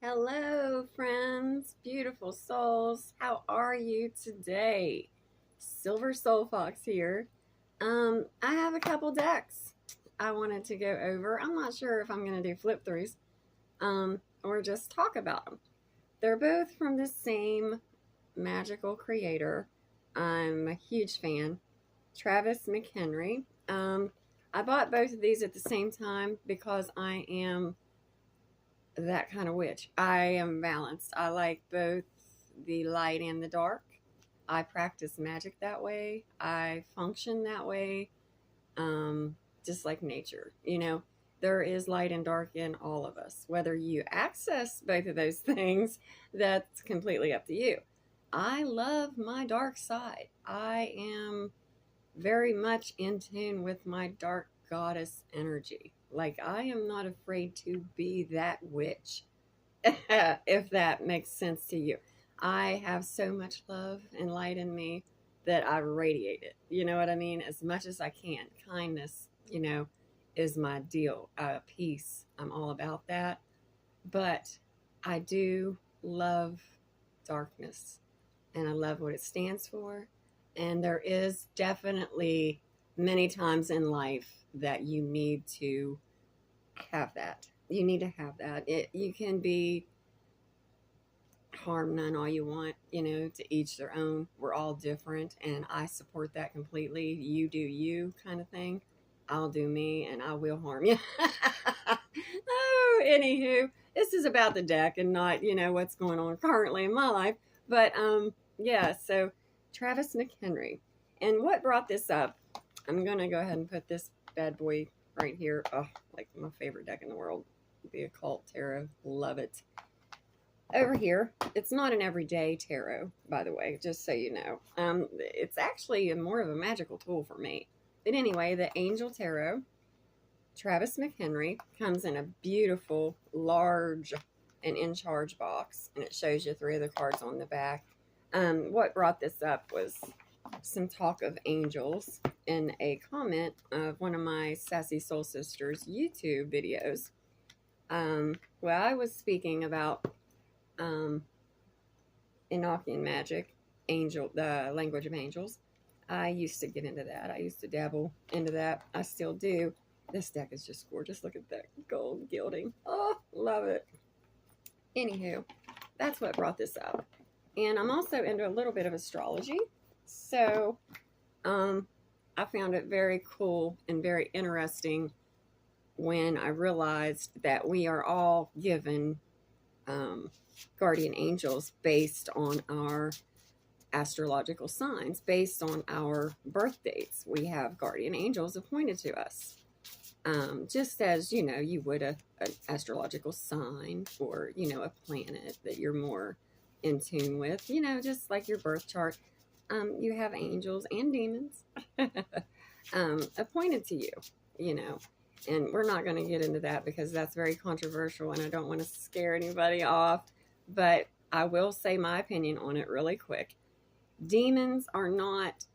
Hello, friends, beautiful souls. How are you today? Silver Soul Fox here. I have a couple decks I wanted to go over. I'm not sure if I'm going to do flip throughs or just talk about them. They're both from the same magical creator. I'm a huge fan, Travis McHenry. I bought both of these at the same time because I am that kind of witch. I am balanced. I like both the light and the dark. I practice magic that way. I function that way, just like nature. There is light and dark in all of us. Whether you access both of those things, that's completely up to you. I love my dark side. I am very much in tune with my dark goddess energy. Like, I am not afraid to be that witch, if that makes sense to you. I have so much love and light in me that I radiate it. You know what I mean? As much as I can. Kindness, is my deal. Peace. I'm all about that. But I do love darkness and I love what it stands for. And there is definitely many times in life that you need to have that. You need to have that. You can be harm none all you want, to each their own. We're all different, and I support that completely. You do you kind of thing. I'll do me, and I will harm you. Oh, anywho, this is about the deck and not, what's going on currently in my life. But yeah, so Travis McHenry. And what brought this up? I'm gonna go ahead and put this bad boy right here. Oh, like my favorite deck in the world. The Occult Tarot. Love it. Over here, it's not an everyday tarot, by the way, just so you know. It's actually more of a magical tool for me. But anyway, the Angel Tarot, Travis McHenry, comes in a beautiful, large, and in charge box, and it shows you three of the cards on the back. What brought this up was some talk of angels in a comment of one of my Sassy Soul Sisters YouTube videos. Well, I was speaking about Enochian magic, the language of angels. I used to get into that. I used to dabble into that. I still do. This deck is just gorgeous. Look at that gold gilding. Oh, love it. Anywho, that's what brought this up. And I'm also into a little bit of astrology. So I found it very cool and very interesting when I realized that we are all given guardian angels based on our astrological signs, based on our birth dates. We have guardian angels appointed to us, just as you would an astrological sign or a planet that you're more in tune with. Just like your birth chart. You have angels and demons appointed to you. And we're not going to get into that because that's very controversial and I don't want to scare anybody off. But I will say my opinion on it really quick. Demons are not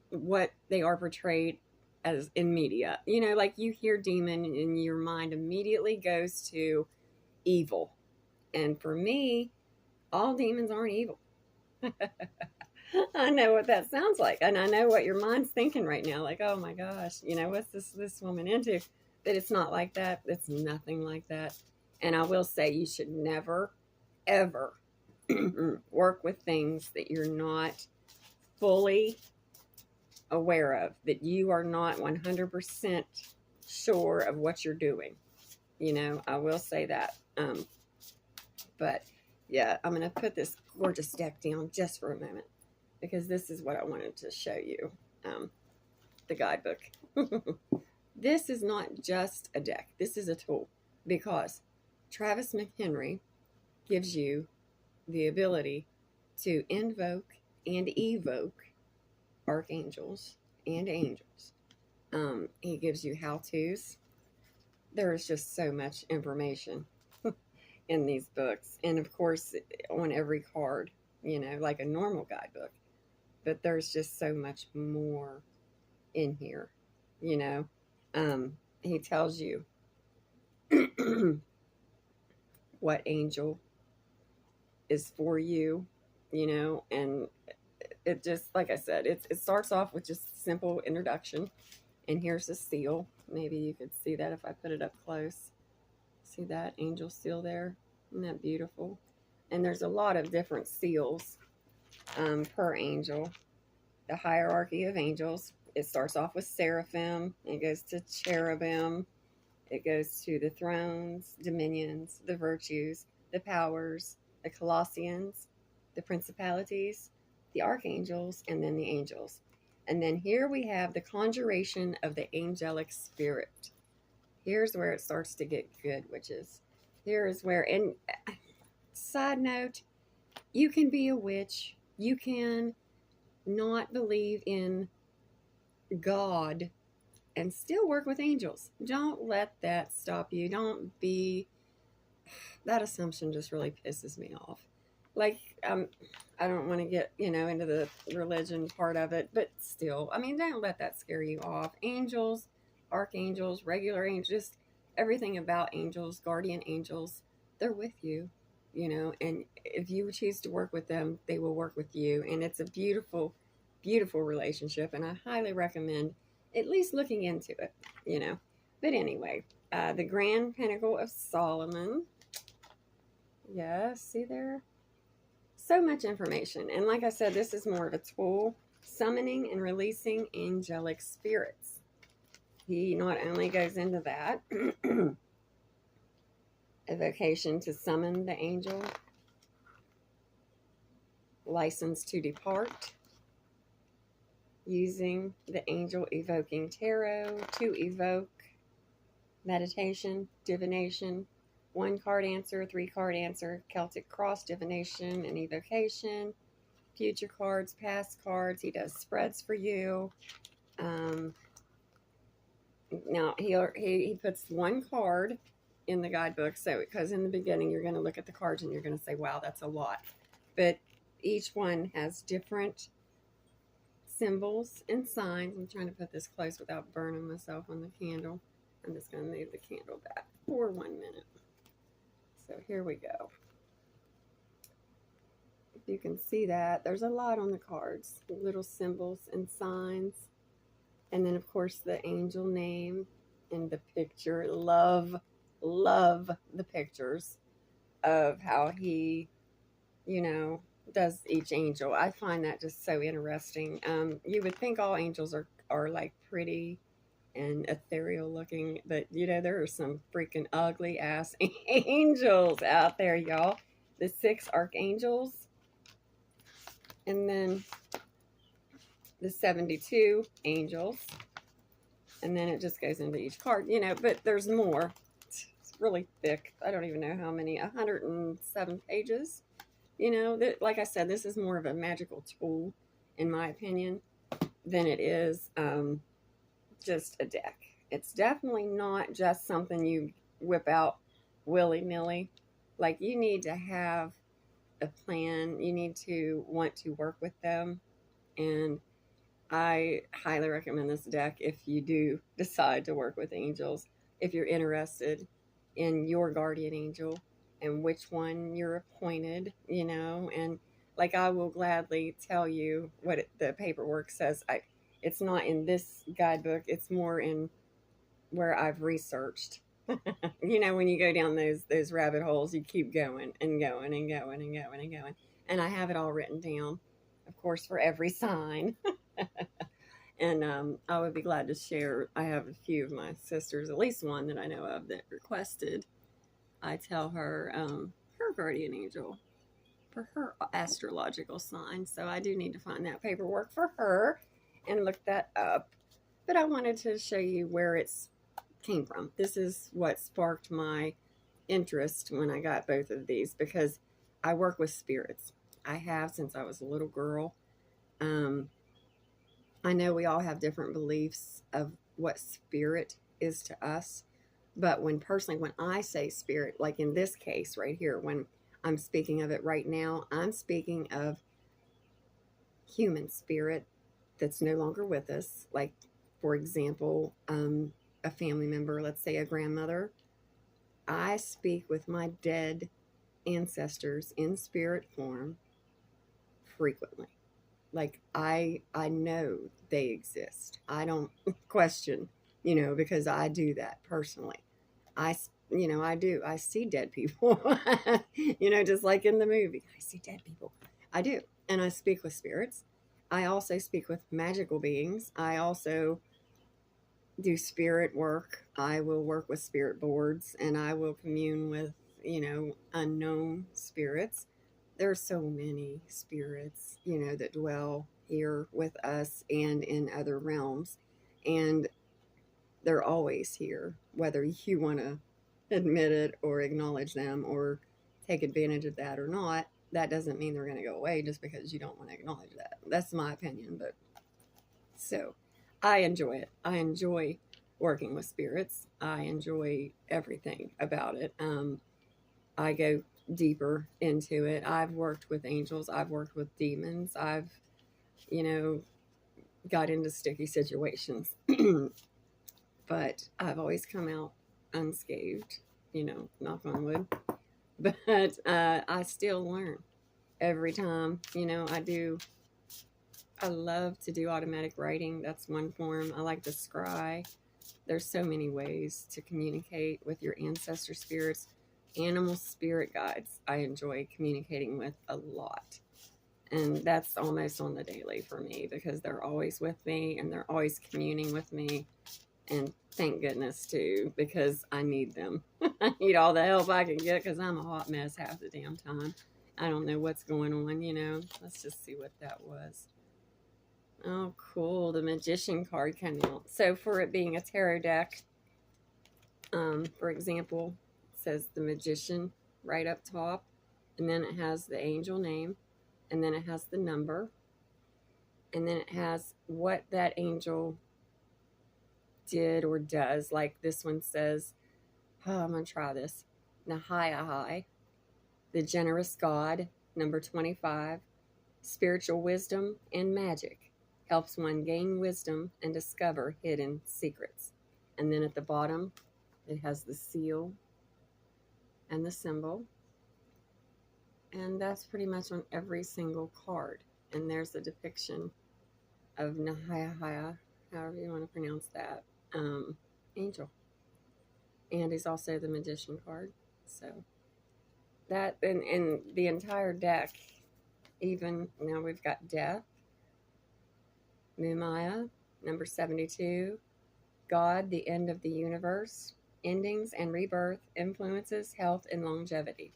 what they are portrayed as in media. Like you hear demon and your mind immediately goes to evil. And for me, all demons aren't evil. I know what that sounds like. And I know what your mind's thinking right now. Like, oh my gosh, what's this woman into? But it's not like that. It's nothing like that. And I will say you should never, ever work with things that you're not fully aware of, that you are not 100% sure of what you're doing. I will say that. But yeah, I'm going to put this gorgeous deck down just for a moment because this is what I wanted to show you, the guidebook. This is not just a deck. This is a tool because Travis McHenry gives you the ability to invoke and evoke archangels and angels. He gives you how-tos. There is just so much information in these books. And of course, on every card, like a normal guidebook. But there's just so much more in here, He tells you what angel is for you, and it just, like I said, it starts off with just a simple introduction. And here's the seal. Maybe you could see that if I put it up close. See that angel seal there? Isn't that beautiful? And there's a lot of different seals per angel. The hierarchy of angels, it starts off with seraphim, it goes to cherubim, it goes to the thrones, dominions, the virtues, the powers, the Colossians, the principalities, the archangels, and then the angels. And then here we have the conjuration of the angelic spirit. Here's where it starts to get good, here is where, and side note, you can be a witch, you can not believe in God and still work with angels. Don't let that stop you. Don't be, that assumption just really pisses me off. Like, I don't want to get, into the religion part of it, but still, don't let that scare you off. Angels, archangels, regular angels, just everything about angels, guardian angels, they're with you, and if you choose to work with them, they will work with you. And it's a beautiful, beautiful relationship. And I highly recommend at least looking into it, But anyway, the Grand Pinnacle of Solomon. Yes, see there? So much information. And like I said, this is more of a tool, summoning and releasing angelic spirits. He not only goes into that, evocation to summon the angel, license to depart, using the angel evoking tarot to evoke, meditation, divination, 1-card answer, 3-card answer, Celtic cross divination and evocation, future cards, past cards. He does spreads for you. Now he puts 1 card in the guidebook, so because in the beginning you're going to look at the cards and you're going to say, wow, that's a lot. But each one has different symbols and signs. I'm trying to put this close without burning myself on the candle. I'm just going to move the candle back for 1 minute. So here we go. If you can see that, there's a lot on the cards, little symbols and signs. And then, of course, the angel name and the picture. Love the pictures of how he, does each angel. I find that just so interesting. You would think all angels are like pretty and ethereal looking, but there are some freaking ugly ass angels out there, y'all. The 6 archangels, and then the 72 angels, and then it just goes into each card, but there's more. It's really thick. I don't even know how many, 107 pages. Like I said, this is more of a magical tool, in my opinion, than it is just a deck. It's definitely not just something you whip out willy-nilly. Like, you need to have a plan. You need to want to work with them. And I highly recommend this deck if you do decide to work with angels, if you're interested in your guardian angel and which one you're appointed, and like, I will gladly tell you what the paperwork says. It's not in this guidebook. It's more in where I've researched. When you go down those rabbit holes, you keep going and going and going and going and going. And I have it all written down, of course, for every sign. And I would be glad to share. I have a few of my sisters, at least one that I know of, that requested I tell her her guardian angel for her astrological sign. So I do need to find that paperwork for her and look that up. But I wanted to show you where it's came from. This is what sparked my interest when I got both of these, because I work with spirits. I have since I was a little girl. I know we all have different beliefs of what spirit is to us, but when I say spirit, like in this case right here, when I'm speaking of it right now, I'm speaking of human spirit that's no longer with us. Like, for example, a family member, let's say a grandmother. I speak with my dead ancestors in spirit form frequently. Like I know they exist. I don't question, because I do that personally. I do. I see dead people. Just like in the movie. I see dead people. I do. And I speak with spirits. I also speak with magical beings. I also do spirit work. I will work with spirit boards and I will commune with, unknown spirits. There are so many spirits, that dwell here with us and in other realms. And they're always here, whether you want to admit it or acknowledge them or take advantage of that or not. That doesn't mean they're going to go away just because you don't want to acknowledge that. That's my opinion. But so I enjoy it. I enjoy working with spirits. I enjoy everything about it. I go deeper into it. I've worked with angels. I've worked with demons. I've, you know, got into sticky situations. But I've always come out unscathed, knock on wood. But I still learn every time, I do. I love to do automatic writing. That's one form. I like to scry. There's so many ways to communicate with your ancestor spirits. Animal spirit guides I enjoy communicating with a lot. And that's almost on the daily for me because they're always with me and they're always communing with me. And thank goodness too, because I need them. I need all the help I can get because I'm a hot mess half the damn time. I don't know what's going on, Let's just see what that was. Oh, cool. The Magician card came out. So for it being a tarot deck, for example, it says the Magician right up top. And then it has the angel name. And then it has the number. And then it has what that angel did or does. Like this one says, I'm going to try this. Nahai, the generous God, number 25, spiritual wisdom and magic. Helps one gain wisdom and discover hidden secrets. And then at the bottom, it has the seal and the symbol. And that's pretty much on every single card. And there's a depiction of Nahaya, however you want to pronounce that, angel. And he's also the Magician card. So that, and the entire deck, even now we've got Death, Mumaya, number 72, God, the end of the universe, endings and rebirth, influences, health, and longevity.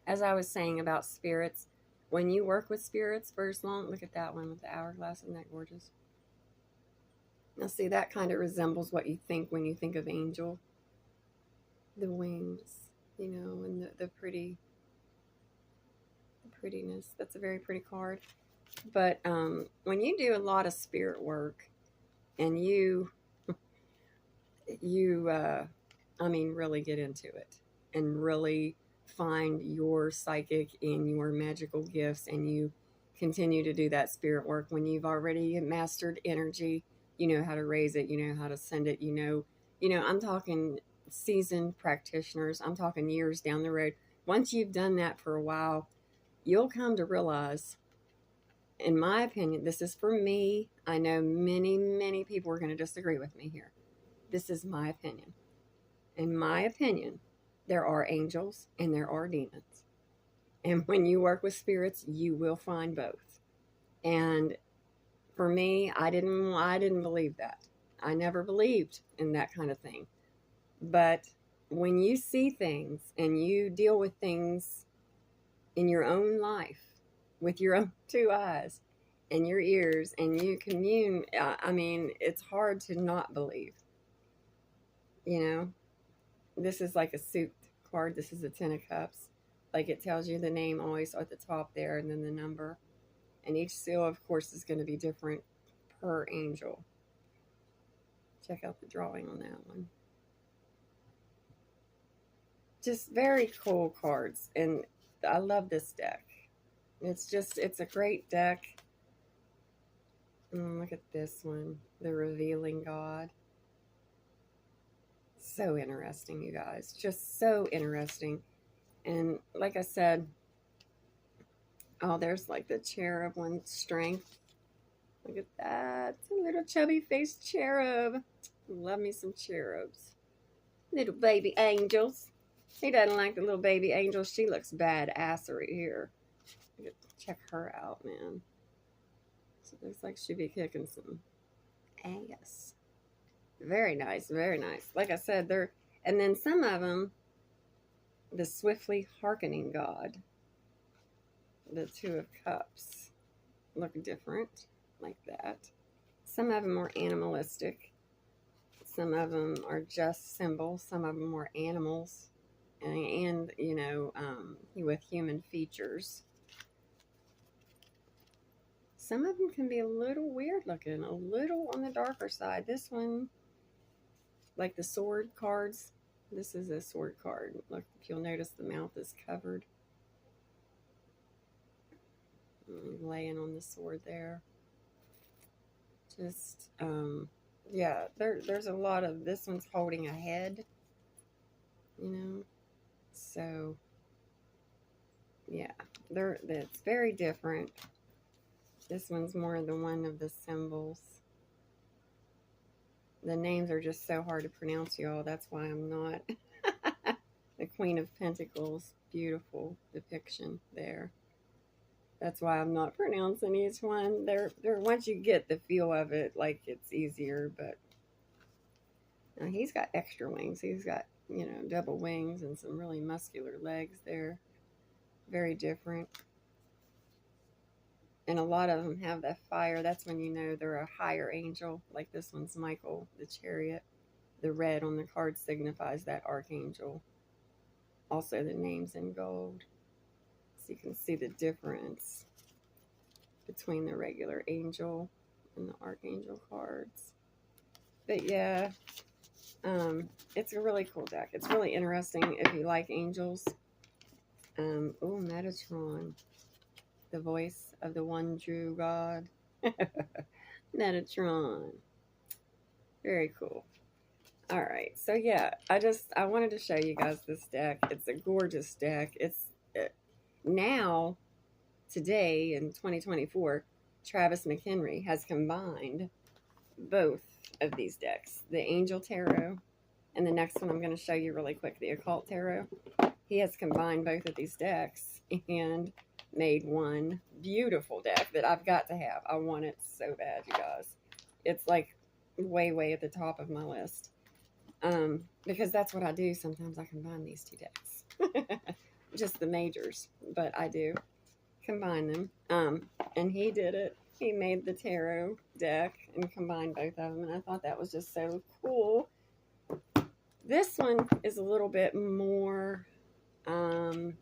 As I was saying about spirits, when you work with spirits for as long, look at that one with the hourglass, isn't that gorgeous? Now see, that kind of resembles what you think when you think of angel. The wings, and the prettiness. That's a very pretty card. But when you do a lot of spirit work and you really get into it and really find your psychic and your magical gifts and you continue to do that spirit work when you've already mastered energy, you know how to raise it, you know how to send it, I'm talking seasoned practitioners. I'm talking years down the road. Once you've done that for a while, you'll come to realize, in my opinion, this is for me. I know many, many people are going to disagree with me here. This is my opinion. In my opinion, there are angels and there are demons. And when you work with spirits, you will find both. And for me, I didn't believe that. I never believed in that kind of thing. But when you see things and you deal with things in your own life with your own two eyes and your ears and you commune, it's hard to not believe. This is like a suit card. This is a 10 of cups. Like it tells you the name always at the top there and then the number. And each seal, of course, is going to be different per angel. Check out the drawing on that one. Just very cool cards. And I love this deck. It's a great deck. Look at this one. The Revealing God. So interesting, you guys. Just so interesting. And like I said, oh, there's like the cherub one, strength. Look at that. It's a little chubby faced cherub. Love me some cherubs. Little baby angels. He doesn't like the little baby angels. She looks badass right here. Check her out, man. She looks like she'd be kicking some ass. Very nice, very nice. Like I said, they're, and then some of them, the swiftly hearkening god, the Two of Cups, look different like that. Some of them are animalistic. Some of them are just symbols. Some of them are animals, and you know, with human features. Some of them can be a little weird looking, a little on the darker side. This one, like the sword cards, this is a sword card. Look, if you'll notice, the mouth is covered. Laying on the sword there. Just, yeah, there's a lot of, this one's holding a head, you know, so, yeah, it's very different. This one's more the one of the symbols. The names are just so hard to pronounce, y'all. That's why I'm not. The Queen of Pentacles, beautiful depiction there. That's why I'm not pronouncing each one. They're once you get the feel of it, like it's easier. But now he's got extra wings. He's got, you know, double wings and some really muscular legs there. Very different. And a lot of them have that fire. That's when you know they're a higher angel. Like this one's Michael, the Chariot. The red on the card signifies that archangel. Also the name's in gold. So you can see the difference between the regular angel and the archangel cards. But yeah, it's a really cool deck. It's really interesting if you like angels. Oh, Metatron. The voice of the one true God. Metatron. Very cool. All right. So yeah, I wanted to show you guys this deck. It's a gorgeous deck. It's now, today in 2024, Travis McHenry has combined both of these decks, the Angel Tarot and the next one I'm going to show you really quick, the Occult Tarot. He has combined both of these decks and made one beautiful deck that I've got to have. I want it so bad, you guys. It's like way at the top of my list. Because that's what I do. Sometimes I combine these two decks. Just the majors, but I do combine them. And he did it. He made the tarot deck and combined both of them, and I thought that was just so cool. This one is a little bit more, I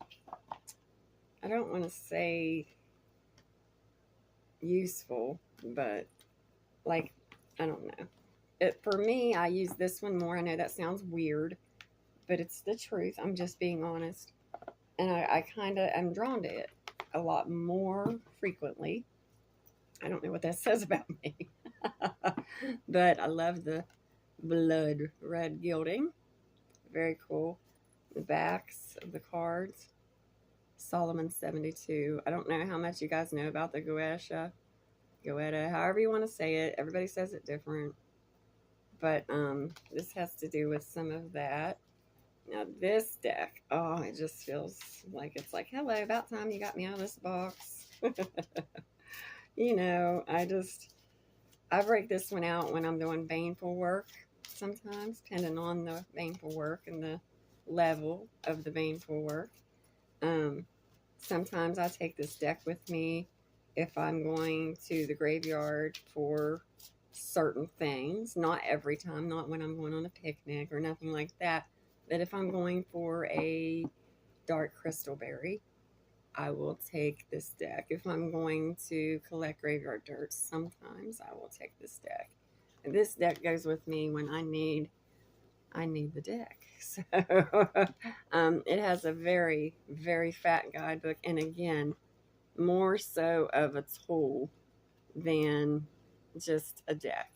don't want to say useful, but like, I don't know. For me, I use this one more. I know that sounds weird, but it's the truth. I'm just being honest. And I kind of am drawn to it a lot more frequently. I don't know what that says about me. But I love the blood red gilding. Very cool. The backs of the cards. Solomon 72. I don't know how much you guys know about the Goetia. Goetta, however you want to say it. Everybody says it different. But this has to do with some of that. Now this deck, oh, it just feels like it's like, hello, about time you got me out of this box. You know, I break this one out when I'm doing baneful work sometimes, depending on the baneful work and the level of the baneful work. Sometimes I take this deck with me if I'm going to the graveyard for certain things. Not every time, not when I'm going on a picnic or nothing like that. But if I'm going for a dark crystal berry, I will take this deck. If I'm going to collect graveyard dirt, sometimes I will take this deck. And this deck goes with me when I need the deck. So it has a very fat guidebook, and again, more so of a tool than just a deck.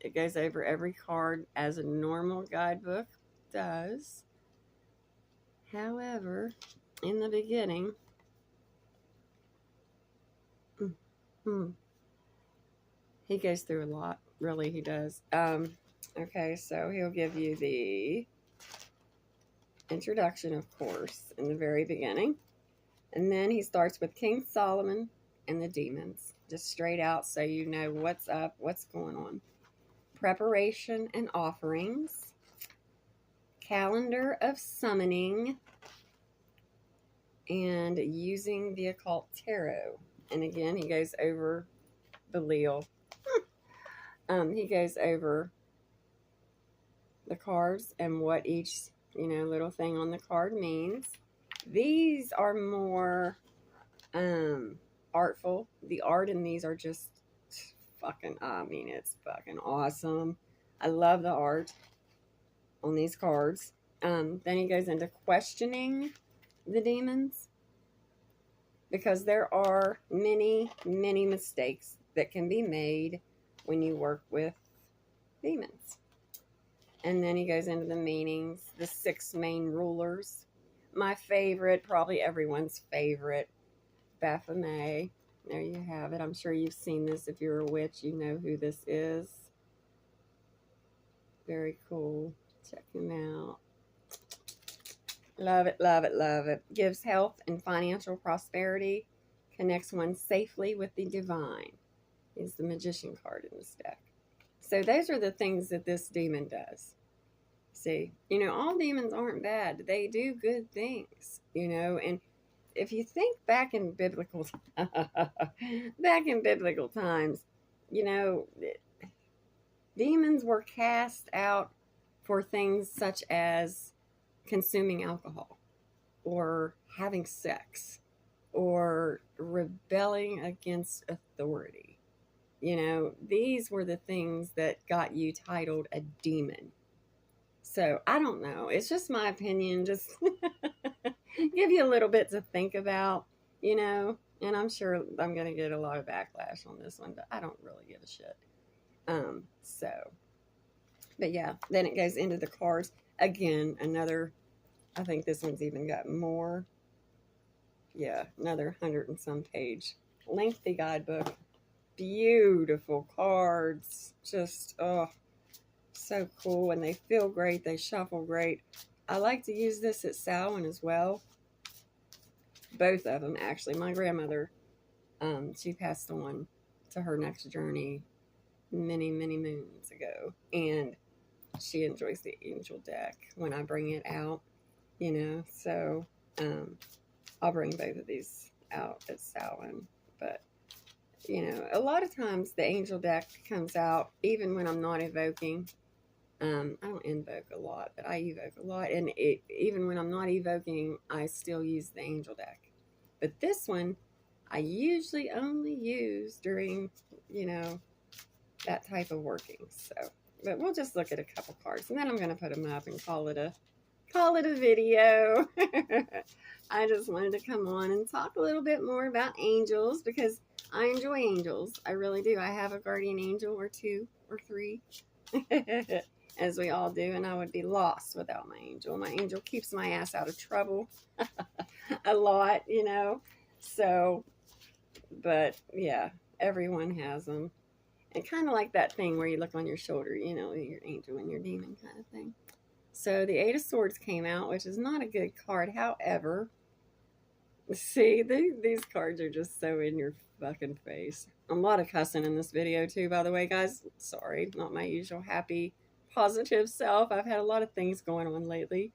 It goes over every card as a normal guidebook does. However, in the beginning, he goes through a lot. Really, he does. Okay, so he'll give you the introduction, of course, in the very beginning. And then he starts with King Solomon and the demons, just straight out so you know what's up, what's going on. Preparation and offerings, calendar of summoning, and using the occult tarot. And again, he goes over Belial. He goes over the cards and what each, little thing on the card means. These are more artful. The art in these are just it's fucking awesome. I love the art on these cards. Then he goes into questioning the demons, because there are many, many mistakes that can be made when you work with demons. And then he goes into the meanings, the 6 main rulers. My favorite, probably everyone's favorite, Baphomet. There you have it. I'm sure you've seen this. If you're a witch, you know who this is. Very cool. Check him out. Love it, love it, love it. Gives health and financial prosperity. Connects one safely with the divine. Is the magician card in this deck. So those are the things that this demon does. See, all demons aren't bad. They do good things, and if you think back in biblical times, demons were cast out for things such as consuming alcohol or having sex or rebelling against authority. These were the things that got you titled a demon. So I don't know. It's just my opinion. Just give you a little bit to think about, and I'm sure I'm going to get a lot of backlash on this one, but I don't really give a shit. But yeah, then it goes into the cards. Again, I think this one's even got more. Yeah, another 100 and some page lengthy guidebook. Beautiful cards. Just, so cool. And they feel great. They shuffle great. I like to use this at Samhain as well. Both of them, actually. My grandmother, she passed on to her next journey many, many moons ago. And she enjoys the angel deck when I bring it out, So, I'll bring both of these out at Samhain. But, a lot of times the angel deck comes out even when I'm not evoking. I don't invoke a lot, but I evoke a lot. And even when I'm not evoking, I still use the angel deck. But this one, I usually only use during, that type of working. So, but we'll just look at a couple cards. And then I'm going to put them up and call it a video. I just wanted to come on and talk a little bit more about angels, because I enjoy angels. I really do. I have a guardian angel or 2 or 3. As we all do, and I would be lost without my angel. My angel keeps my ass out of trouble a lot, So, but yeah, everyone has them. And kind of like that thing where you look on your shoulder, your angel and your demon kind of thing. So the 8 of Swords came out, which is not a good card. However, see, these cards are just so in your fucking face. A lot of cussing in this video too, by the way, guys. Sorry, not my usual happy, positive self. I've had a lot of things going on lately.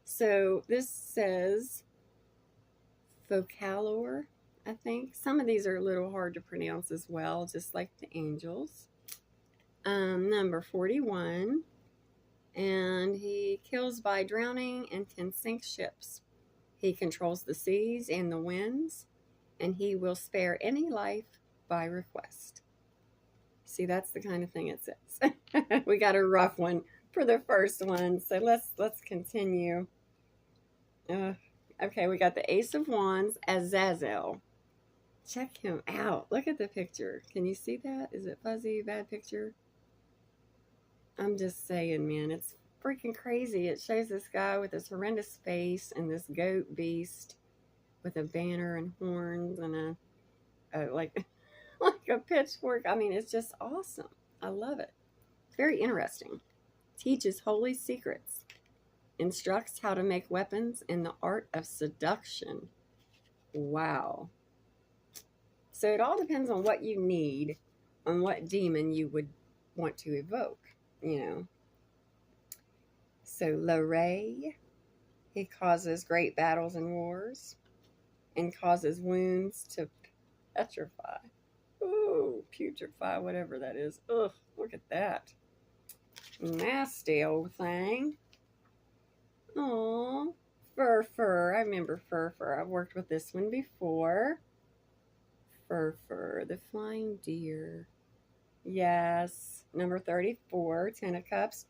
So this says Focalor, I think. Some of these are a little hard to pronounce as well, just like the angels. Number 41. And he kills by drowning and can sink ships. He controls the seas and the winds, and he will spare any life by request. See, that's the kind of thing it says. We got a rough one for the first one, so let's continue. Okay, we got the Ace of Wands, Azazel. Check him out. Look at the picture. Can you see that? Is it fuzzy? Bad picture? I'm just saying, man, it's freaking crazy. It shows this guy with this horrendous face and this goat beast with a banner and horns and a like like a pitchfork. I mean, it's just awesome. I love it. It's very interesting. Teaches holy secrets. Instructs how to make weapons and the art of seduction. Wow. So it all depends on what you need, on what demon you would want to evoke, you know. So Lorray, he causes great battles and wars and causes wounds to petrify. Ooh, putrefy, whatever that is. Ugh, look at that. Nasty old thing. Aw, Fur. I remember Fur. I've worked with this one before. Fur, the flying deer. Yes, number 34, Ten of Cups.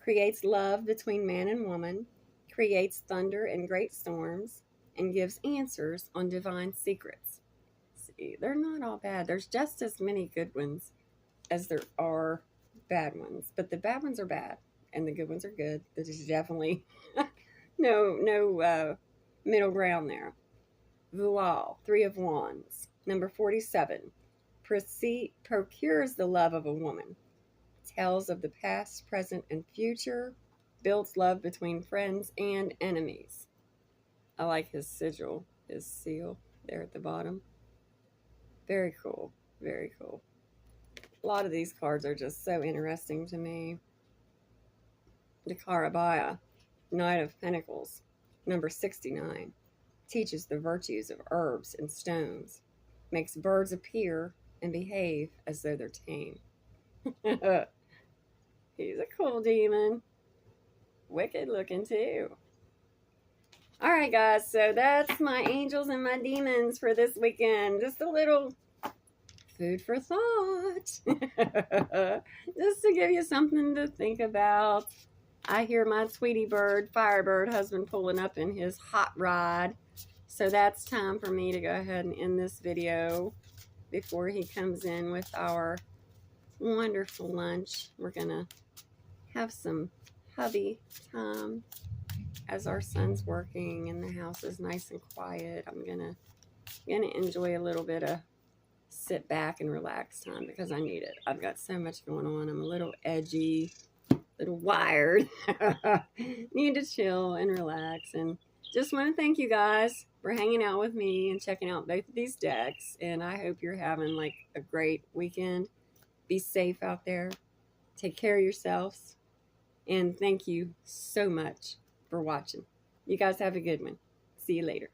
Creates love between man and woman, creates thunder and great storms, and gives answers on divine secrets. See, they're not all bad. There's just as many good ones as there are bad ones. But the bad ones are bad, and the good ones are good. There's definitely no middle ground there. Voile, Three of Wands. Number 47, procures the love of a woman. Tells of the past, present, and future. Builds love between friends and enemies. I like his sigil, his seal there at the bottom. Very cool. Very cool. A lot of these cards are just so interesting to me. The Karabaya, Knight of Pentacles, number 69. Teaches the virtues of herbs and stones. Makes birds appear and behave as though they're tame. He's a cool demon. Wicked looking too. Alright guys, so that's my angels and my demons for this weekend. Just a little food for thought. Just to give you something to think about. I hear my Tweety Bird, Firebird husband pulling up in his hot rod. So that's time for me to go ahead and end this video before he comes in with our wonderful lunch. We're going to have some hubby time as our son's working and the house is nice and quiet. I'm gonna enjoy a little bit of sit back and relax time because I need it. I've got so much going on. I'm a little edgy, a little wired. Need to chill and relax. And just want to thank you guys for hanging out with me and checking out both of these decks. And I hope you're having like a great weekend. Be safe out there. Take care of yourselves. And thank you so much for watching. You guys have a good one. See you later.